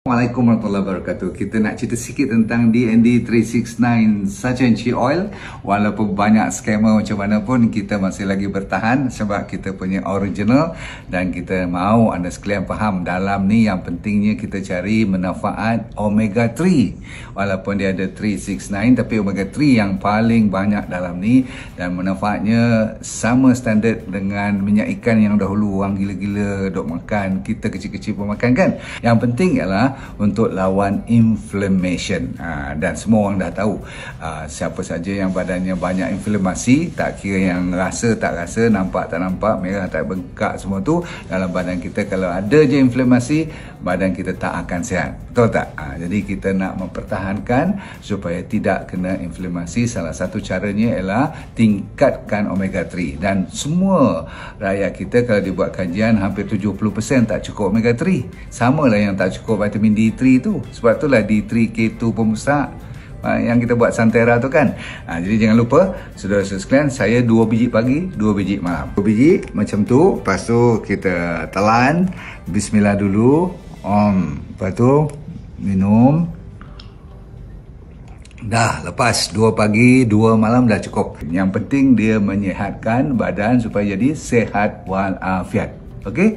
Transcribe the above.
Assalamualaikum warahmatullahi wabarakatuh. Kita nak cerita sikit tentang DND 369 Sargent Oil. Walaupun banyak scammer macam mana pun, kita masih lagi bertahan sebab kita punya original dan kita mahu anda sekalian faham dalam ni yang pentingnya kita cari manfaat omega 3. Walaupun dia ada 369 tapi omega 3 yang paling banyak dalam ni dan manfaatnya sama standard dengan minyak ikan yang dahulu orang gila-gila duk makan, kita kecil-kecil pun makan kan. Yang penting ialah untuk lawan inflammation. Dan semua orang dah tahu siapa saja yang badannya banyak inflamasi, tak kira yang rasa tak rasa, nampak tak nampak, merah tak bengkak, semua tu dalam badan kita, kalau ada je inflamasi, badan kita tak akan sihat. Betul tak? Jadi kita nak mempertahankan supaya tidak kena inflamasi. Salah satu caranya ialah tingkatkan omega 3. Dan semua rakyat kita kalau dibuat kajian, hampir 70% tak cukup omega 3. Sama lah yang tak cukup vitamin D3 tu. Sebab itulah D3, K2 pun besar yang kita buat Santera tu kan. Jadi jangan lupa saudara-saudara sekalian, saya 2 biji pagi, 2 biji malam. 2 biji macam tu. Lepas tu kita telan, bismillah dulu, lepas tu minum. Dah lepas 2 pagi 2 malam dah cukup. Yang penting dia menyihatkan badan supaya jadi sehat walafiat. Okey.